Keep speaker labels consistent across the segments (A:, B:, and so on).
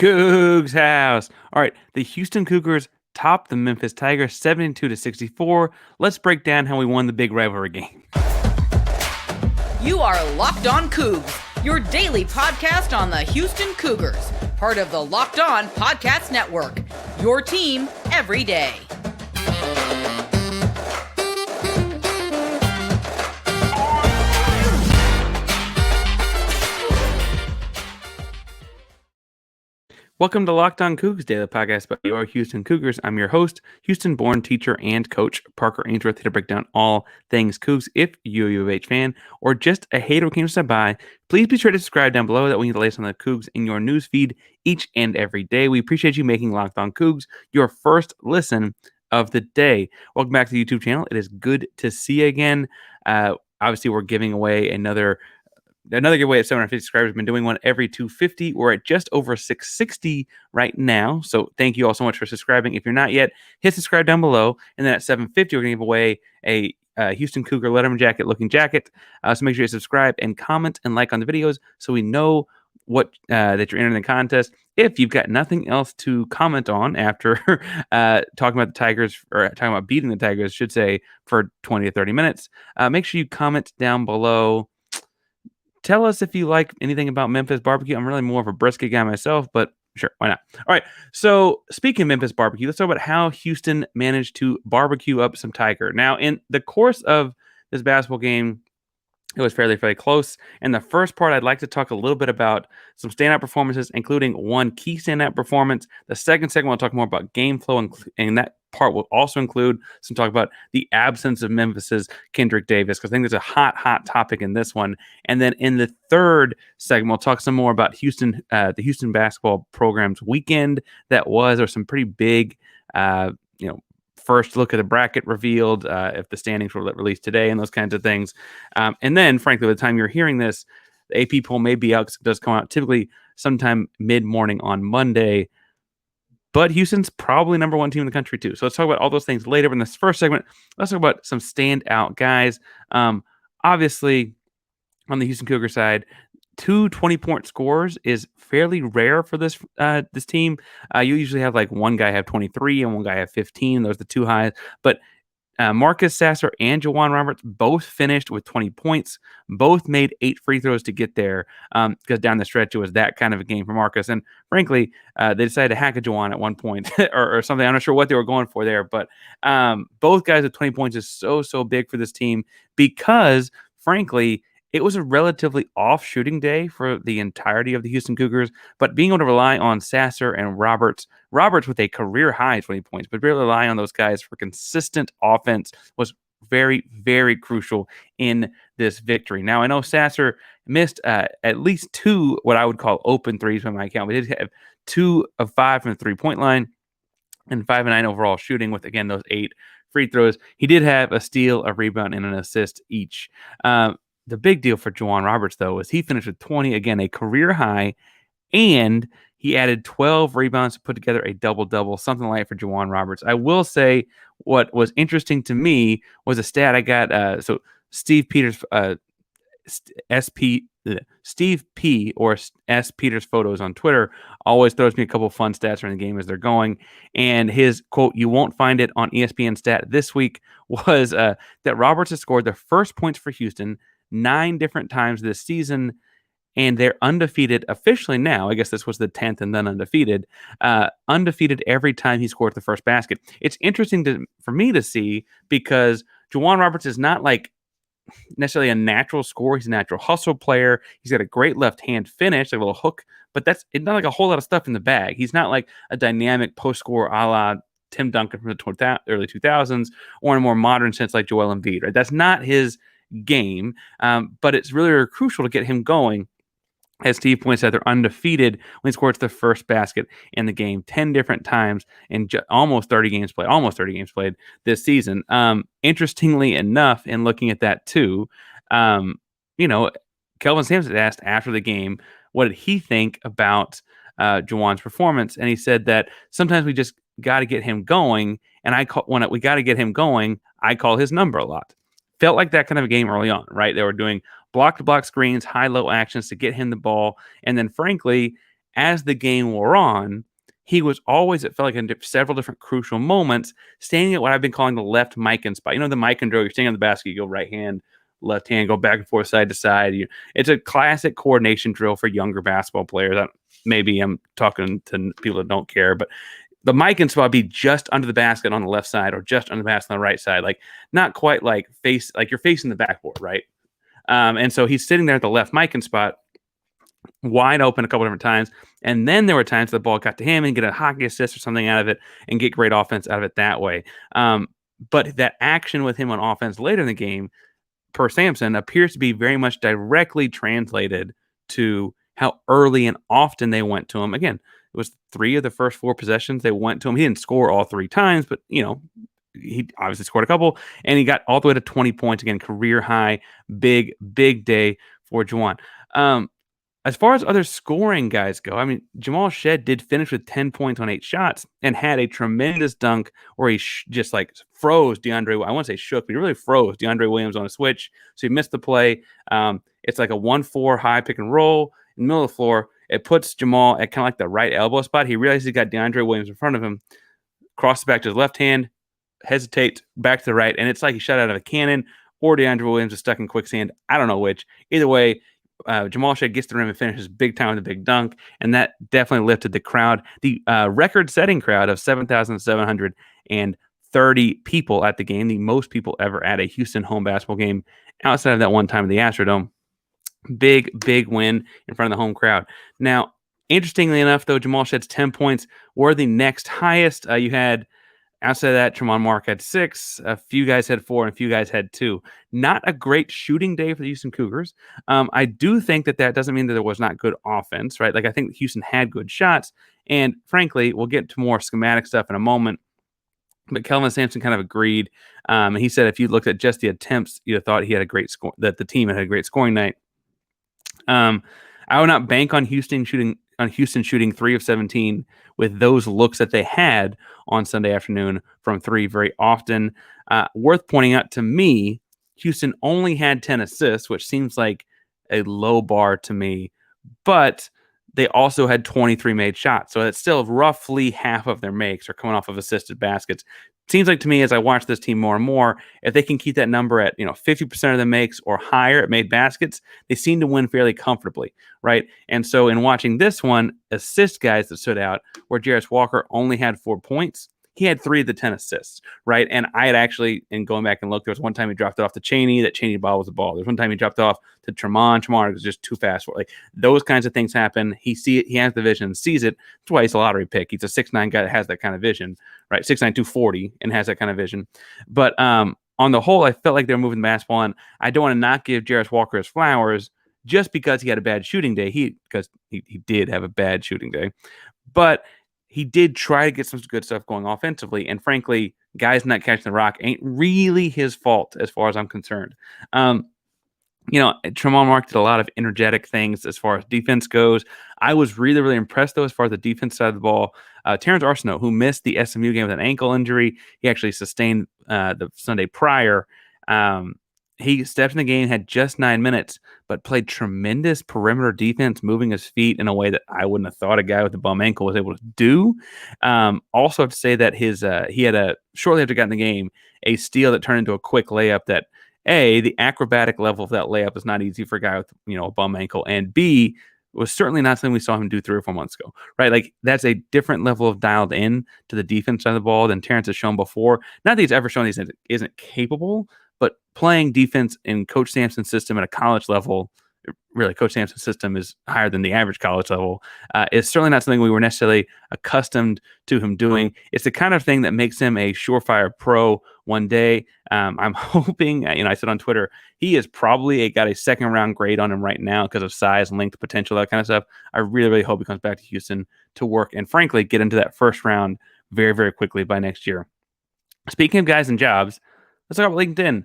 A: Coogs House. All right, the Houston Cougars topped the Memphis Tigers 72-64. Let's break down how we won the big rivalry game.
B: You are Locked On Cougs, your daily podcast on the Houston Cougars, part of the Locked On Podcast Network, your team every day.
A: Welcome to Locked On Cougs Daily Podcast about your Houston Cougars. I'm your host, Houston-born teacher and coach Parker Ainsworth, here to break down all things Cougs. If you're a U of H fan or just a hater who came to stop by, please be sure to subscribe down below. That way you get the latest on the Cougs in your news feed each and every day. We appreciate you making Locked On Cougs your first listen of the day. Welcome back to the YouTube channel. It is good to see you again. Obviously, we're giving away another giveaway at 750 subscribers. We've been doing one every 250. We're at just over 660 right now. So thank you all so much for subscribing. If you're not yet, hit subscribe down below. And then at 750, we're going to give away a Houston Cougar Letterman jacket. So make sure you subscribe and comment and like on the videos so we know what that you're entering the contest. If you've got nothing else to comment on after talking about the Tigers, or talking about beating the Tigers, I should say, for 20 to 30 minutes, make sure you comment down below. Tell us if you like anything about Memphis barbecue. I'm really more of a brisket guy myself, but sure, why not? All right, so speaking of Memphis barbecue, let's talk about how Houston managed to barbecue up some Tiger. Now, in the course of this basketball game, it was fairly close. In the first part, I'd like to talk a little bit about some standout performances, including one key standout performance. The second segment, we'll talk more about game flow, and that part will also include some talk about the absence of Memphis's Kendrick Davis, because I think there's a hot topic in this one. And then in the third segment, we'll talk some more about Houston, the Houston basketball program's weekend that was, or some pretty big, first look at the bracket revealed, if the standings were released today, and those kinds of things. And then, frankly, by the time you're hearing this, the AP poll may be out, because it does come out typically sometime mid-morning on Monday. But Houston's probably number one team in the country, too. So let's talk about all those things later. But in this first segment, let's talk about some standout guys. Obviously, on the Houston Cougar side, 2 20-point scores is fairly rare for this team. You usually have like one guy have 23 and one guy have 15. Those are the two highs. But Marcus Sasser and Juwan Roberts both finished with 20 points. Both made 8 free throws to get there, because down the stretch it was that kind of a game for Marcus. And frankly, they decided to hack a Juwan at one point or something. I'm not sure what they were going for there. But both guys with 20 points is so big for this team, because frankly, it was a relatively off shooting day for the entirety of the Houston Cougars, but being able to rely on Sasser and Roberts with a career high 20 points, but really rely on those guys for consistent offense was very crucial in this victory. Now, I know Sasser missed at least 2 what I would call open threes by my account. We did have 2 of 5 from the 3-point line and 5 of 9 overall shooting, with, again, those 8 free throws. He did have a steal, a rebound, and an assist each. The big deal for Juwan Roberts, though, is he finished with 20, again, a career high, and he added 12 rebounds to put together a double-double, something like for Juwan Roberts. I will say what was interesting to me was a stat I got. So Steve Peters, Steve P, or S Peters Photos on Twitter, always throws me a couple fun stats during the game as they're going. And his quote, "You won't find it on ESPN stat this week," was that Roberts has scored the first points for Houston 9 different times this season, and they're undefeated officially now. I guess this was the 10th and then undefeated. Undefeated every time he scored the first basket. It's interesting for me to see, because Juwan Roberts is not like necessarily a natural scorer. He's a natural hustle player. He's got a great left hand finish, like a little hook, but it's not like a whole lot of stuff in the bag. He's not like a dynamic post scorer a la Tim Duncan from the early 2000s, or in a more modern sense like Joel Embiid. Right? That's not his game, but it's really crucial to get him going. As Steve points out, they're undefeated when he scores the first basket in the game 10 different times in almost 30 games played this season. Interestingly enough, in looking at that too, Kelvin Sampson asked after the game, what did he think about Juwan's performance? And he said that sometimes we just got to get him going, and when we got to get him going, I call his number a lot. Felt like that kind of a game early on, right? They were doing block-to-block screens, high-low actions to get him the ball. And then, frankly, as the game wore on, he was always, it felt like in several different crucial moments, standing at what I've been calling the left Mikan spot. You know, the Mikan drill, you're standing on the basket, you go right hand, left hand, go back and forth, side to side. It's a classic coordination drill for younger basketball players. Maybe I'm talking to people that don't care, but the Mikan spot would be just under the basket on the left side or just under the basket on the right side. Like not quite like you're facing the backboard, right? And so he's sitting there at the left Mikan spot, wide open a couple different times. And then there were times the ball got to him and get a hockey assist or something out of it and get great offense out of it that way. But that action with him on offense later in the game, per Sampson, appears to be very much directly translated to how early and often they went to him. Again, it was 3 of the first 4 possessions they went to him. He didn't score all 3 times, but, he obviously scored a couple, and he got all the way to 20 points. Again, career high, big day for Juwan. As far as other scoring guys go, I mean, Jamal Shead did finish with 10 points on 8 shots and had a tremendous dunk where he just like froze DeAndre. I won't say shook, but he really froze DeAndre Williams on a switch. So he missed the play. It's like a 1-4 high pick and roll in the middle of the floor. It puts Jamal at kind of like the right elbow spot. He realizes he got DeAndre Williams in front of him, crosses back to his left hand, hesitates back to the right, and it's like he shot out of a cannon, or DeAndre Williams is stuck in quicksand. I don't know which. Either way, Jamal Shead gets the rim and finishes big time with a big dunk, and that definitely lifted the crowd. The record-setting crowd of 7,730 people at the game, the most people ever at a Houston home basketball game outside of that one time in the Astrodome. Big win in front of the home crowd. Now, interestingly enough, though, Jamal Shead's 10 points were the next highest. You had, outside of that, Tremont Mark had 6. A few guys had 4, and a few guys had 2. Not a great shooting day for the Houston Cougars. I do think that doesn't mean that there was not good offense, right? Like, I think Houston had good shots, and frankly, we'll get to more schematic stuff in a moment. But Kelvin Sampson kind of agreed, and he said if you looked at just the attempts, you'd have thought he had a great score, that the team had a great scoring night. I would not bank on Houston shooting 3 of 17 with those looks that they had on Sunday afternoon from 3 very often. Worth pointing out to me, Houston only had 10 assists, which seems like a low bar to me, but they also had 23 made shots. So it's still roughly half of their makes are coming off of assisted baskets. Seems like to me, as I watch this team more and more, if they can keep that number at 50% of the makes or higher at made baskets, they seem to win fairly comfortably, right? And so in watching this one, assist guys that stood out, where Jarace Walker only had 4 points, he had 3 of the 10 assists, right? And I had actually, in going back and look, there was one time he dropped it off to Chaney, that Chaney ball was a ball. There's one time he dropped it off to Tremont was just too fast for it. Like, those kinds of things happen. He has the vision, sees it. That's why he's a lottery pick. He's a 6'9" guy that has that kind of vision, right? 6'9", 240, and has that kind of vision. But on the whole, I felt like they were moving the basketball, and I don't want to not give Jarace Walker his flowers just because he had a bad shooting day. Because he did have a bad shooting day. But he did try to get some good stuff going offensively. And frankly, guys not catching the rock ain't really his fault as far as I'm concerned. Tremont Mark did a lot of energetic things as far as defense goes. I was really impressed, though, as far as the defense side of the ball. Terrance Arceneaux, who missed the SMU game with an ankle injury, he actually sustained the Sunday prior. He stepped in the game, had just 9 minutes, but played tremendous perimeter defense, moving his feet in a way that I wouldn't have thought a guy with a bum ankle was able to do. Also have to say that he had shortly after getting the game, a steal that turned into a quick layup that, A, the acrobatic level of that layup is not easy for a guy with, a bum ankle, and B, was certainly not something we saw him do 3 or 4 months ago, right? Like, that's a different level of dialed in to the defense side of the ball than Terrance has shown before. Not that he's ever shown he isn't capable, but playing defense in Coach Sampson's system at a college level, really, Coach Sampson's system is higher than the average college level, is certainly not something we were necessarily accustomed to him doing. It's the kind of thing that makes him a surefire pro one day. I'm hoping, I said on Twitter, he is probably got a second-round grade on him right now because of size, length, potential, that kind of stuff. I really hope he comes back to Houston to work and, frankly, get into that first round very, very quickly by next year. Speaking of guys and jobs, let's talk about LinkedIn.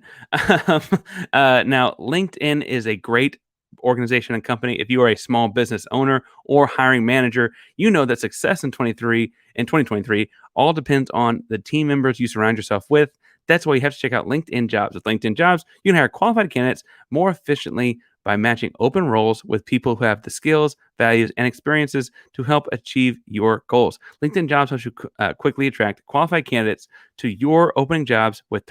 A: Now, LinkedIn is a great organization and company. If you are a small business owner or hiring manager, you know that success in 2023 all depends on the team members you surround yourself with. That's why you have to check out LinkedIn Jobs. With LinkedIn Jobs, you can hire qualified candidates more efficiently by matching open roles with people who have the skills, values, and experiences to help achieve your goals. LinkedIn Jobs helps you quickly attract qualified candidates to your opening jobs with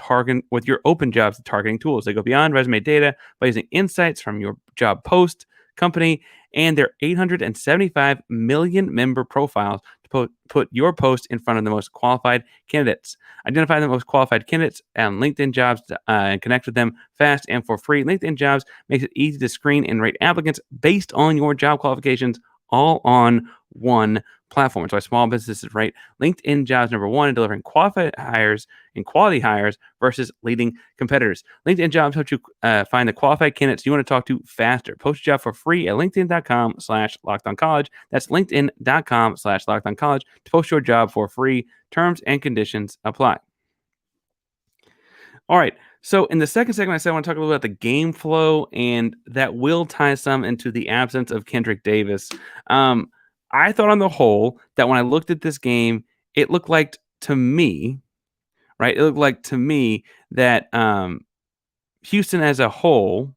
A: your open jobs targeting tools. They go beyond resume data by using insights from your job post, company, and their 875 million member profiles to put your post in front of the most qualified candidates. Identify the most qualified candidates on LinkedIn Jobs and connect with them fast and for free. LinkedIn Jobs makes it easy to screen and rate applicants based on your job qualifications, all on one platform. It's why small businesses rate LinkedIn Jobs #1 in delivering qualified hires and quality hires versus leading competitors. LinkedIn Jobs helps you find the qualified candidates you want to talk to faster. Post your job for free at linkedin.com/lockedoncollege. That's linkedin.com/lockedoncollege to post your job for free. Terms and conditions apply. All right. So in the second segment, I said I want to talk a little bit about the game flow, and that will tie some into the absence of Kendrick Davis. I thought on the whole that when I looked at this game, it looked like to me, right? It looked like to me that Houston as a whole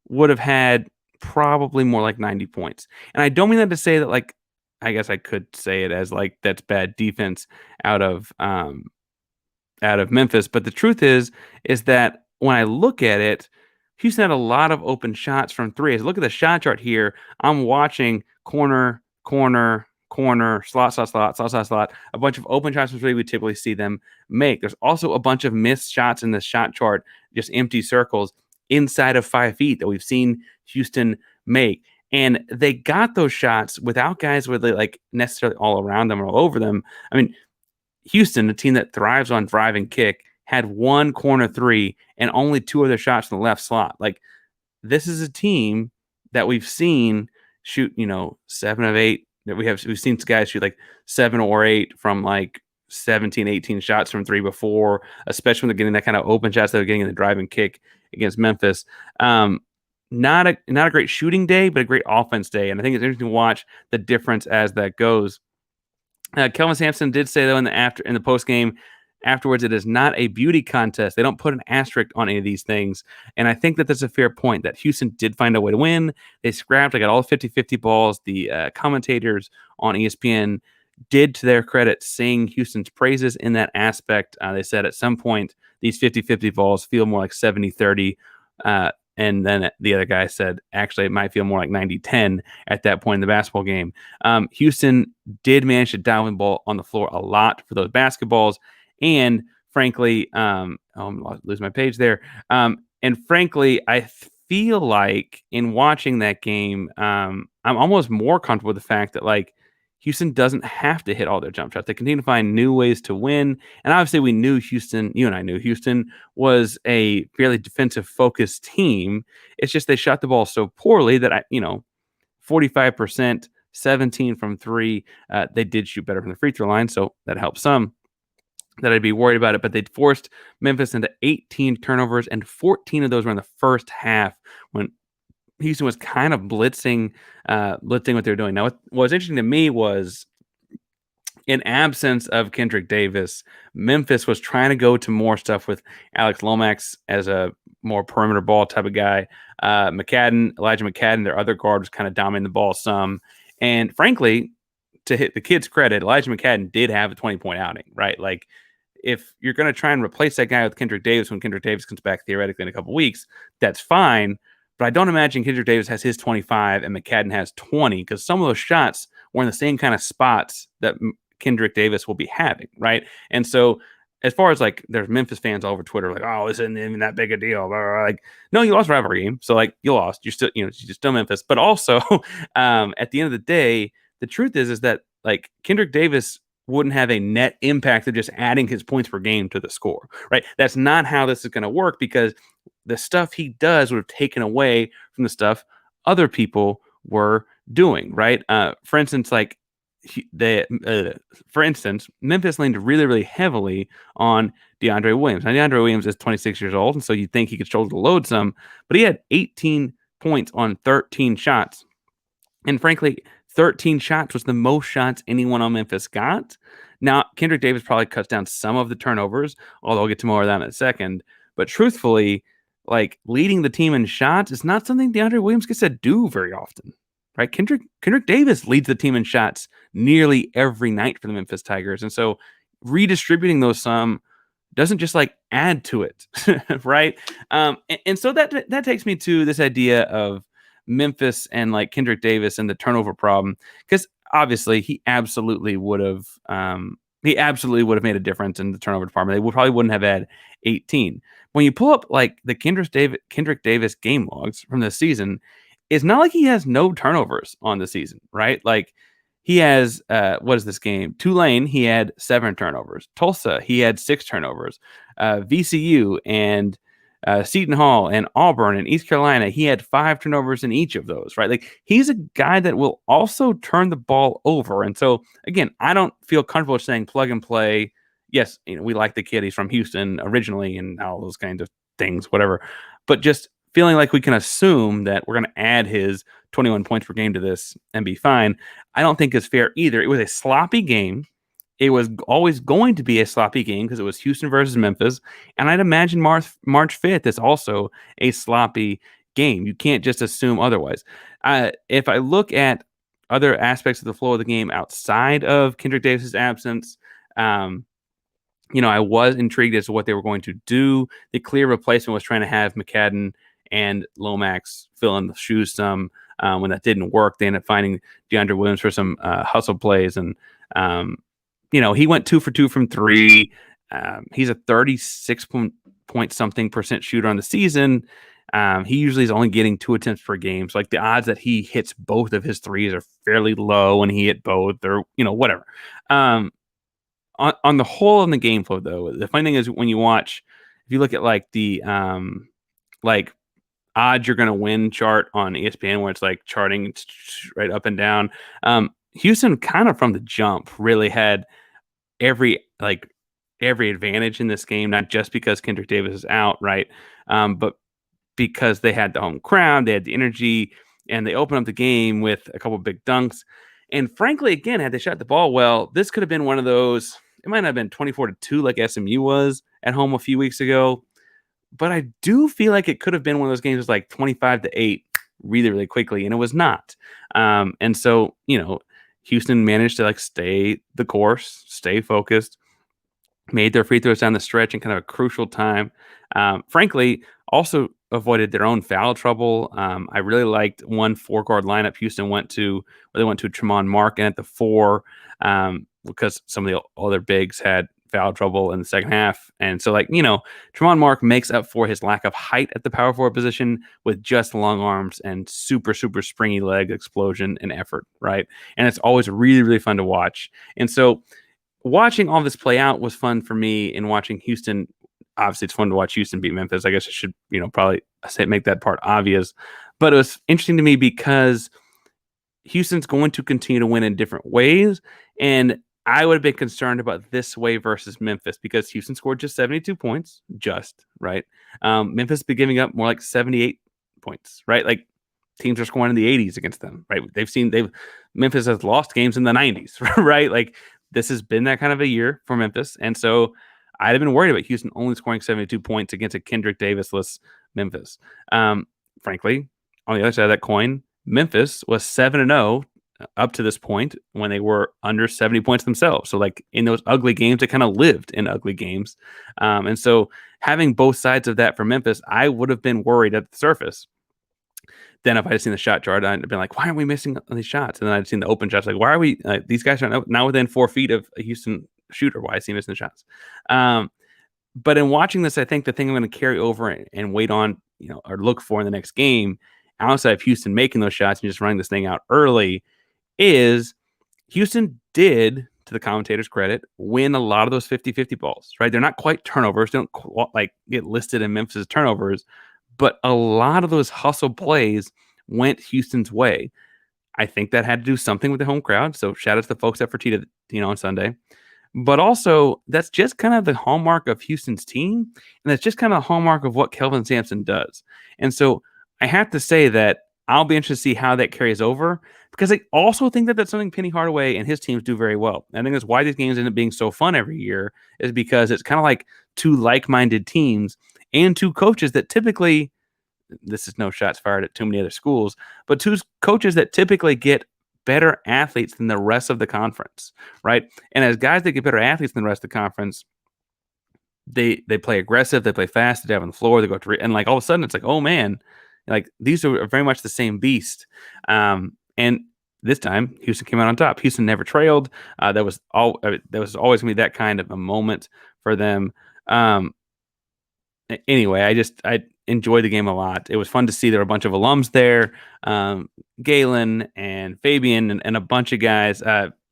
A: would have had probably more like 90 points. And I don't mean that to say that, like, I guess I could say it as like that's bad defense out of Memphis. But the truth is that when I look at it, Houston had a lot of open shots from three. As I look at the shot chart here, I'm watching corner, corner, corner, slot, slot, slot, slot, slot, slot, a bunch of open shots from three we typically see them make. There's also a bunch of missed shots in this shot chart, just empty circles inside of 5 feet that we've seen Houston make. And they got those shots without guys with like necessarily all around them or all over them. I mean, Houston, a team that thrives on drive and kick, had one corner three and only two other shots in the left slot. Like, this is a team that we've seen shoot, 7 of 8. That we've seen guys shoot like 7 or 8 from like 17, 18 shots from three before, especially when they're getting that kind of open shots that they're getting in the drive and kick against Memphis. Not a great shooting day, but a great offense day. And I think it's interesting to watch the difference as that goes. Kelvin Sampson did say, though, in the post game afterwards, it is not a beauty contest. They don't put an asterisk on any of these things. And I think that that's a fair point, that Houston did find a way to win. They scrapped. They got all 50-50 balls. The commentators on ESPN did, to their credit, sing Houston's praises in that aspect. They said at some point these 50-50 balls feel more like 70-30. And then the other guy said, actually, it might feel more like 90-10 at that point in the basketball game. Houston did manage to dial the ball on the floor a lot for those basketballs. And frankly, I'm losing my page there. And frankly, I feel like in watching that game, I'm almost more comfortable with the fact that, like, Houston doesn't have to hit all their jump shots. They continue to find new ways to win. And obviously we knew Houston, you and I knew Houston was a fairly defensive focused team. It's just they shot the ball so poorly that 45%, 17 from three. They did shoot better from the free throw line, so that helps some. That I'd be worried about it, but they forced Memphis into 18 turnovers, and 14 of those were in the first half when Houston was kind of blitzing what they were doing. Now, what was interesting to me was, in absence of Kendrick Davis, Memphis was trying to go to more stuff with Alex Lomax as a more perimeter ball type of guy. Elijah McCadden, their other guard, was kind of dominating the ball some. And frankly, to hit the kid's credit, Elijah McCadden did have a 20-point outing, right? Like, if you're going to try and replace that guy with Kendrick Davis when Kendrick Davis comes back theoretically in a couple weeks, that's fine. But I don't imagine Kendrick Davis has his 25 and McCadden has 20, because some of those shots were in the same kind of spots that Kendrick Davis will be having, right? And so, as far as like, there's Memphis fans all over Twitter like, oh, this isn't even that big a deal. Like, no, you lost a rivalry game, so like, you lost. You're still Memphis. But also, at the end of the day, the truth is that, like, Kendrick Davis wouldn't have a net impact of just adding his points per game to the score, right? That's not how this is going to work, because the stuff he does would have taken away from the stuff other people were doing, right? For instance, Memphis leaned really, really heavily on DeAndre Williams. Now, DeAndre Williams is 26 years old, and so you'd think he could shoulder the load some, but he had 18 points on 13 shots. And frankly, 13 shots was the most shots anyone on Memphis got. Now, Kendrick Davis probably cuts down some of the turnovers, although I'll get to more of that in a second. But truthfully, like leading the team in shots is not something DeAndre Williams gets to do very often, right? Kendrick Davis leads the team in shots nearly every night for the Memphis Tigers. And so redistributing those some doesn't just like add to it, right? And so that takes me to this idea of Memphis and like Kendrick Davis and the turnover problem, because obviously he absolutely would have made a difference in the turnover department. They probably wouldn't have had 18. When you pull up like the Kendrick Davis game logs from this season, it's not like he has no turnovers on the season, right? Like he has what is this game? Tulane, he had 7 turnovers. Tulsa, he had 6 turnovers. VCU and Seton Hall and Auburn and East Carolina, he had 5 turnovers in each of those, right? Like he's a guy that will also turn the ball over. And so again, I don't feel comfortable saying plug and play. Yes, we like the kid. He's from Houston originally and all those kinds of things, whatever. But just feeling like we can assume that we're going to add his 21 points per game to this and be fine, I don't think is fair either. It was a sloppy game. It was always going to be a sloppy game because it was Houston versus Memphis. And I'd imagine March 5th is also a sloppy game. You can't just assume otherwise. If I look at other aspects of the flow of the game outside of Kendrick Davis's absence, I was intrigued as to what they were going to do. The clear replacement was trying to have McCadden and Lomax fill in the shoes some. When that didn't work, they ended up finding DeAndre Williams for some hustle plays. And, he went 2 for 2 from 3. He's a 36 point something % shooter on the season. He usually is only getting 2 attempts per game. So like the odds that he hits both of his threes are fairly low when he hit both or, whatever. On the whole in the game flow, though, the funny thing is when you watch, if you look at like the odds you're going to win chart on ESPN where it's like charting right up and down, Houston kind of from the jump really had every advantage in this game, not just because Kendrick Davis is out, right? But because they had the home crowd, they had the energy, and they opened up the game with a couple of big dunks. And frankly, again, had they shot the ball well, this could have been one of those. It might not have been 24-2 like SMU was at home a few weeks ago, but I do feel like it could have been one of those games like 25-8 really, really quickly, and it was not. And so, Houston managed to like stay the course, stay focused, made their free throws down the stretch in kind of a crucial time. Frankly, also avoided their own foul trouble. I really liked one 4-guard lineup Houston went to, where they went to Tremont Mark at the 4 because some of the other bigs had foul trouble in the second half. And so Tremont Mark makes up for his lack of height at the power forward position with just long arms and super, super springy leg explosion and effort, right? And it's always really, really fun to watch. And so watching all this play out was fun for me, and watching Houston, obviously it's fun to watch Houston beat Memphis. I guess I should, probably make that part obvious. But it was interesting to me because Houston's going to continue to win in different ways. And I would have been concerned about this way versus Memphis because Houston scored just 72 points, right? Memphis been giving up more like 78 points, right? Like teams are scoring in the 80s against them, right? Memphis has lost games in the 90s, right? Like this has been that kind of a year for Memphis. And so I'd have been worried about Houston only scoring 72 points against a Kendrick Davis-less Memphis. Frankly, on the other side of that coin, Memphis was 7-0 up to this point when they were under 70 points themselves. So like in those ugly games, it kind of lived in ugly games. And so having both sides of that for Memphis, I would have been worried at the surface. Then if I had seen the shot chart, I'd have been like, why aren't we missing these shots? And then I'd seen the open shots. Like, why are we, these guys are now within 4 feet of a Houston shooter. Why is he missing the shots? But in watching this, I think the thing I'm going to carry over and wait on, or look for in the next game, outside of Houston making those shots and just running this thing out early, is Houston did, to the commentators' credit, win a lot of those 50-50 balls, right? They're not quite turnovers. They don't get listed in Memphis' turnovers, but a lot of those hustle plays went Houston's way. I think that had to do something with the home crowd. So shout out to the folks at Fertitta, on Sunday. But also, that's just kind of the hallmark of Houston's team. And that's just kind of the hallmark of what Kelvin Sampson does. And so I have to say that I'll be interested to see how that carries over, because I also think that that's something Penny Hardaway and his teams do very well. I think that's why these games end up being so fun every year, is because it's kind of like two like-minded teams and two coaches that typically, this is no shots fired at too many other schools, but two coaches that typically get better athletes than the rest of the conference, right? And as guys that get better athletes than the rest of the conference, they play aggressive, they play fast, they have on the floor, they go to and like all of a sudden it's like, oh man, like these are very much the same beast. And this time Houston came out on top. Houston never trailed. That was always gonna be that kind of a moment for them. Anyway, I enjoyed the game a lot. It was fun to see there were a bunch of alums there, Galen and Fabian and a bunch of guys.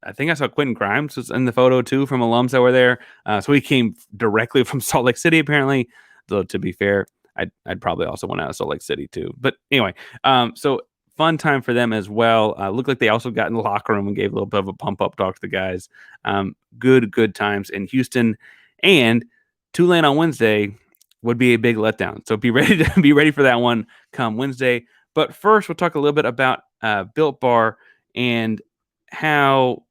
A: I think I saw Quentin Grimes was in the photo too from alums that were there. So he came directly from Salt Lake City, apparently. Though to be fair, I'd probably also want out of Salt Lake City too. But anyway, so fun time for them as well. Looked like they also got in the locker room and gave a little bit of a pump up talk to the guys. Good times in Houston, and Tulane on Wednesday would be a big letdown. So be ready for that one come Wednesday. But first, we'll talk a little bit about Built Bar and how,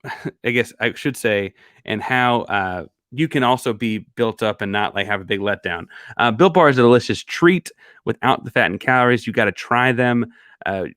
A: I guess I should say, and how you can also be built up and not like have a big letdown. Built Bar is a delicious treat without the fat and calories. You got to try them.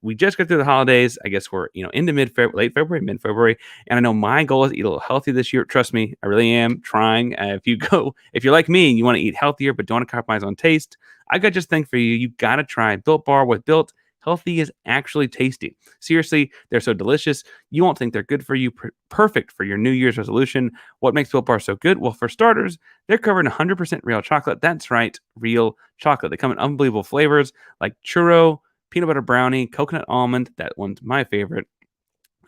A: We just got through the holidays. I guess we're into late February, mid-February, and I know my goal is to eat a little healthy this year. Trust me, I really am trying. If you're like me and you want to eat healthier but don't want to compromise on taste, I got just thing for you. You got to try Built Bar with Built. Healthy is actually tasty. Seriously, they're so delicious. You won't think they're good for you. Perfect for your New Year's resolution. What makes Built Bar so good? Well, for starters, they're covered in 100% real chocolate. That's right, real chocolate. They come in unbelievable flavors like churro, peanut butter brownie, coconut almond. That one's my favorite.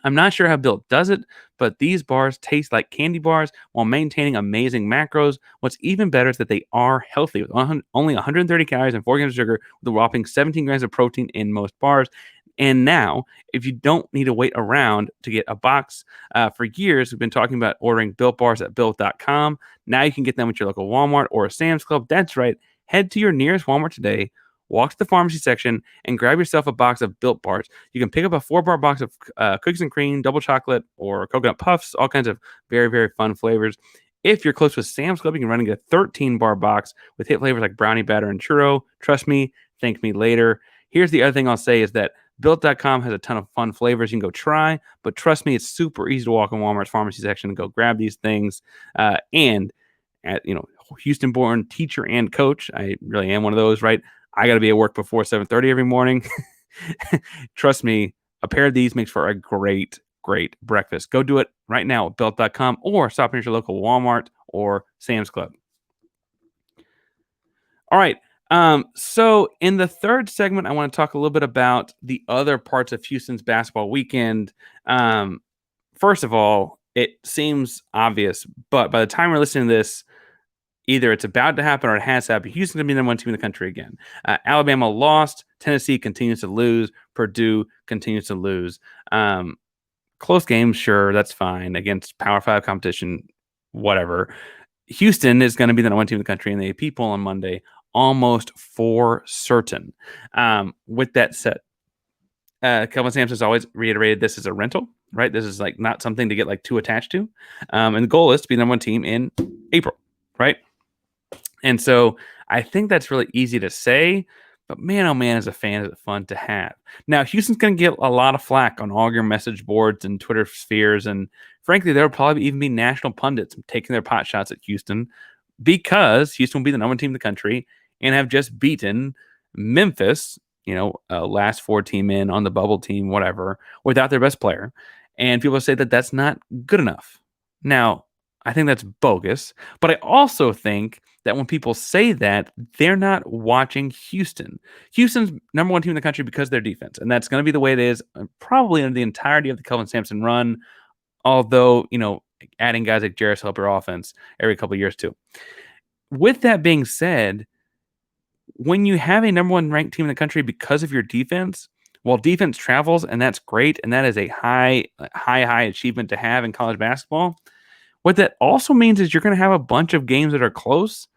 A: I'm not sure how Built does it, but these bars taste like candy bars while maintaining amazing macros. What's even better is that they are healthy with only 130 calories and 4 grams of sugar with a whopping 17 grams of protein in most bars. And now, if you don't need to wait around to get a box, for years, we've been talking about ordering Built Bars at Built.com. Now you can get them at your local Walmart or a Sam's Club. That's right. Head to your nearest Walmart today, walk to the pharmacy section, and grab yourself a box of Built Bars. You can pick up a 4-bar box of cookies and cream, double chocolate, or coconut puffs, all kinds of very, very fun flavors. If you're close with Sam's Club, you can run and get a 13-bar box with hit flavors like brownie batter and churro. Trust me, thank me later. Here's the other thing I'll say is that Built.com has a ton of fun flavors you can go try, but trust me, it's super easy to walk in Walmart's pharmacy section and go grab these things. And at Houston-born teacher and coach, I really am one of those, right? I got to be at work before 7:30 every morning. Trust me, a pair of these makes for a great breakfast. Go do it right now at Built.com or stop in your local Walmart or Sam's Club. All right. So in the third segment, I want to talk a little bit about the other parts of Houston's basketball weekend. First of all, it seems obvious, but by the time we're listening to this, either it's about to happen or it has happened. Houston's going to be the number one team in the country again. Alabama lost. Tennessee continues to lose. Purdue continues to lose. Close games, sure, that's fine. Against Power 5 competition, whatever. Houston is going to be the number one team in the country in the AP poll on Monday, almost for certain. With that said, Kelvin Sampson's always reiterated this is a rental, right? This is like not something to get like too attached to. And the goal is to be the number one team in April, right? And so I think that's really easy to say, but man, oh man, as a fan, is it fun to have. Now, Houston's going to get a lot of flack on all your message boards and Twitter spheres. And frankly, there will probably even be national pundits taking their pot shots at Houston because Houston will be the number one team in the country and have just beaten Memphis, last 4 team in on the bubble team, whatever, without their best player. And people say that that's not good enough. Now, I think that's bogus, but I also think that when people say that, they're not watching Houston. Houston's number one team in the country because of their defense, and that's going to be the way it is probably in the entirety of the Kelvin Sampson run, although, adding guys like Jarace help your offense every couple of years too. With that being said, when you have a number one ranked team in the country because of your defense, while defense travels, and that's great, and that is a high achievement to have in college basketball, what that also means is you're going to have a bunch of games that are close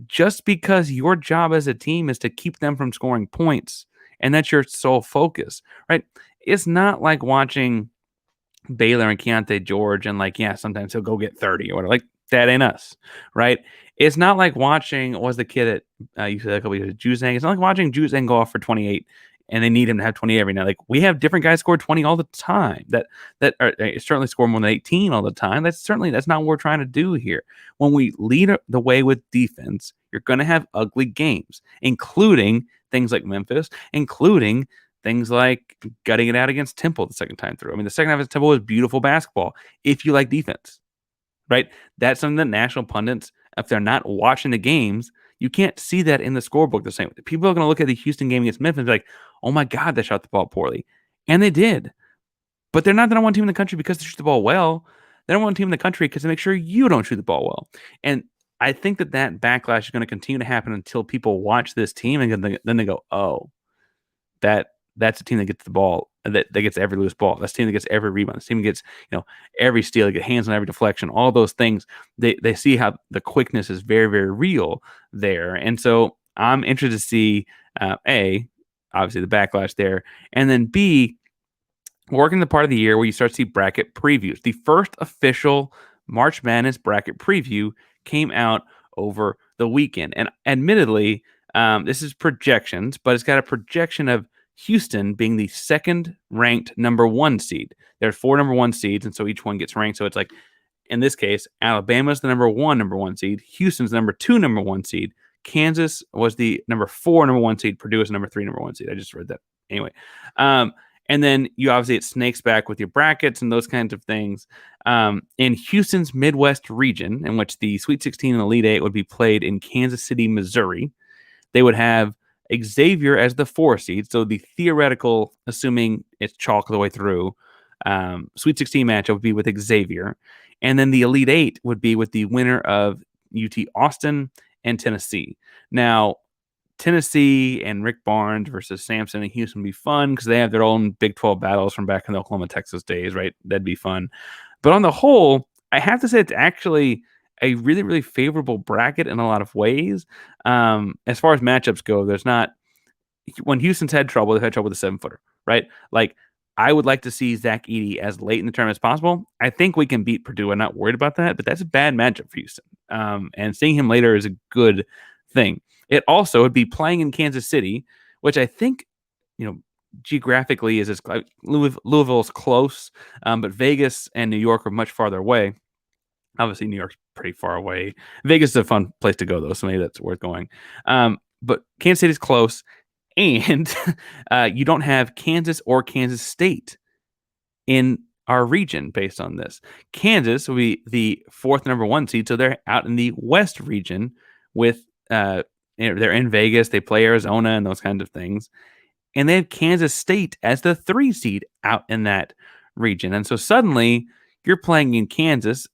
A: just because your job as a team is to keep them from scoring points. and that's your sole focus, right? It's not like watching Baylor and Keontae George and sometimes he'll go get 30 or whatever. Like, that ain't us, right? It's not like watching, what was the kid at, you said a couple years, Juzang. It's not like watching Juzang go off for 28 and they need him to have 20 every night. Like, we have different guys score 20 all the time that certainly score more than 18 all the time. That's not what we're trying to do here. When we lead the way with defense, you're going to have ugly games, including things like Memphis, including things like gutting it out against Temple the second time through. I mean, the second half of Temple was beautiful basketball if you like defense, right? That's something that national pundits, if they're not watching the games, you can't see that in the scorebook the same way. People are going to look at the Houston game against Memphis and be like, oh my God, they shot the ball poorly. And they did. But they're not the number one team in the country because they shoot the ball well. They're the number one team in the country because they make sure you don't shoot the ball well. And I think that backlash is going to continue to happen until people watch this team and then they go, oh, that's a team that gets the ball, that gets every loose ball. That's a team that gets every rebound. This team that gets, every steal, they get hands on every deflection, all those things. They see how the quickness is very, very real there. And so I'm interested to see, A, obviously the backlash there, and then B, working the part of the year where you start to see bracket previews. The first official March Madness bracket preview came out over the weekend. And admittedly, this is projections, but it's got a projection of Houston being the second ranked number 1 seed. There are 4 number 1 seeds, and so each one gets ranked. So it's like, in this case, Alabama's the number 1 seed. Houston's the number 2 number 1 seed. Kansas was the number 4 number 1 seed. Purdue is number 3 number 1 seed. I just read that. Anyway. And then it snakes back with your brackets and those kinds of things. In Houston's Midwest region, in which the Sweet 16 and Elite 8 would be played in Kansas City, Missouri, they would have Xavier as the 4 seed. So the theoretical, assuming it's chalk the way through, Sweet 16 matchup would be with Xavier. And then the Elite 8 would be with the winner of UT Austin and Tennessee. Now, Tennessee and Rick Barnes versus Sampson and Houston would be fun because they have their own Big 12 battles from back in the Oklahoma, Texas days, right? That'd be fun. But on the whole, I have to say it's actually a really, really favorable bracket in a lot of ways. As far as matchups go, there's not, when Houston's had trouble, they've had trouble with the 7-footer, right? Like, I would like to see Zach Edey as late in the tournament as possible. I think we can beat Purdue. I'm not worried about that, but that's a bad matchup for Houston. And seeing him later is a good thing. It also would be playing in Kansas City, which I think, geographically is as Louisville's close, but Vegas and New York are much farther away. Obviously, New York's pretty far away. Vegas is a fun place to go, though, so maybe that's worth going. But Kansas City's close, and you don't have Kansas or Kansas State in our region based on this. Kansas will be the 4th number 1 seed, so they're out in the West region with they're in Vegas. They play Arizona and those kinds of things. And they have Kansas State as the 3 seed out in that region. And so suddenly you're playing in Kansas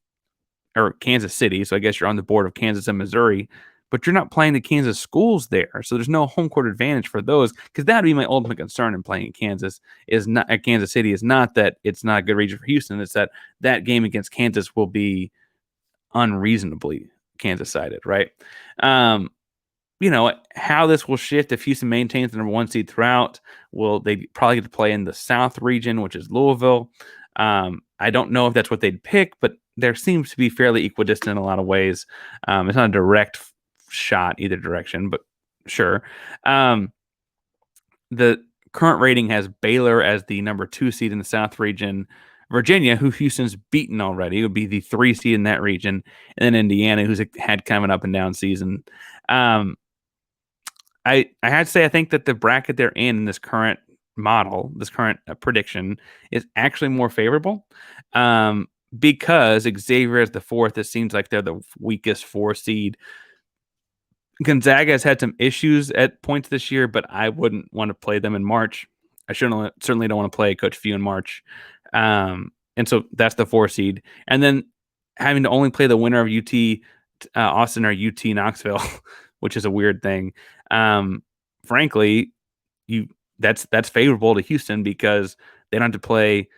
A: or Kansas City. So I guess you're on the board of Kansas and Missouri, but you're not playing the Kansas schools there. So there's no home court advantage for those, because that would be my ultimate concern in playing in Kansas is not at Kansas City is not that it's not a good region for Houston. It's that game against Kansas will be unreasonably Kansas sided, right? How this will shift if Houston maintains the number 1 seed throughout. Will they probably get to play in the South region, which is Louisville? I don't know if that's what they'd pick, but there seems to be fairly equidistant in a lot of ways. It's not a direct shot either direction, but sure. The current rating has Baylor as the number 2 seed in the South region. Virginia, who Houston's beaten already, would be the 3 seed in that region. And then Indiana, who's had kind of an up and down season. I had to say, I think that the bracket they're in this current model, this current prediction, is actually more favorable because Xavier is the 4th. It seems like they're the weakest 4 seed. Gonzaga has had some issues at points this year, but I wouldn't want to play them in March. I certainly don't want to play Coach Few in March. And so that's the 4 seed. And then having to only play the winner of UT Austin or UT Knoxville, which is a weird thing. Frankly, that's favorable to Houston because they don't have to play,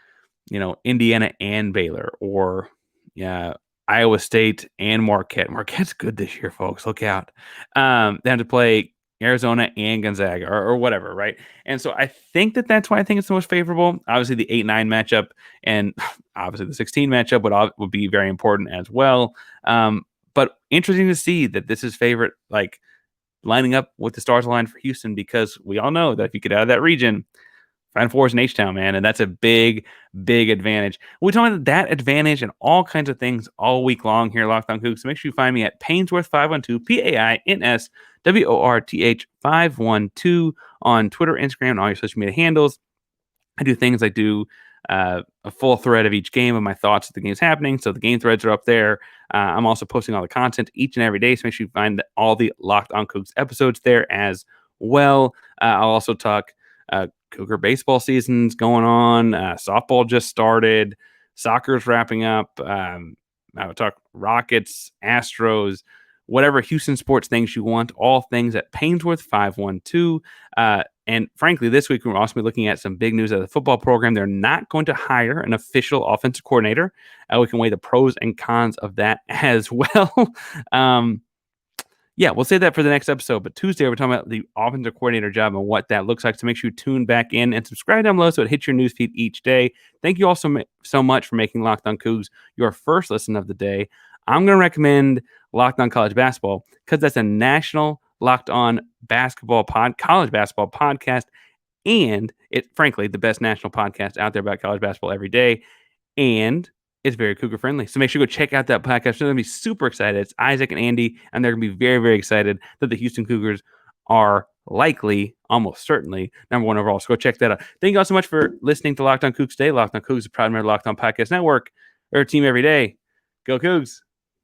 A: Indiana and Baylor or Iowa State and Marquette. Marquette's good this year, folks. Look out. They have to play Arizona and Gonzaga or whatever, right? And so I think that's why I think it's the most favorable. Obviously, the 8-9 matchup and obviously the 16 matchup would be very important as well. But interesting to see that this is favorite, like lining up with the stars aligned for Houston, because we all know that if you get out of that region, Final Four is in H-Town, man, and that's a big, big advantage. We talk about that advantage and all kinds of things all week long here at Locked On Cougs. So make sure you find me at Painsworth512, PAINSWORTH 512 on Twitter, Instagram, and all your social media handles. I do things like a full thread of each game of my thoughts of the game's happening. So the game threads are up there. I'm also posting all the content each and every day. So make sure you find all the Locked On Cougs episodes there as well. I'll also talk Cougar baseball season's going on. Softball just started. Soccer's wrapping up. I would talk Rockets, Astros, whatever Houston sports things you want. All things at Painsworth 512. And frankly, this week we're also be looking at some big news of the football program. They're not going to hire an official offensive coordinator. We can weigh the pros and cons of that as well. Yeah, we'll say that for the next episode. But Tuesday, we're talking about the offensive coordinator job and what that looks like. So make sure you tune back in and subscribe down below so it hits your newsfeed each day. Thank you all so much for making Locked On Cougs your first listen of the day. I'm going to recommend Locked On College Basketball because that's a national Locked On basketball college basketball podcast. And it's frankly the best national podcast out there about college basketball every day. And it's very Cougar friendly. So make sure you go check out that podcast. They're going to be super excited. It's Isaac and Andy, and they're going to be very, very excited that the Houston Cougars are likely, almost certainly, #1 overall. So go check that out. Thank you all so much for listening to Locked On Cougs today. Locked On Cougs is a proud member of the Locked On Podcast Network. Our team every day. Go Cougs.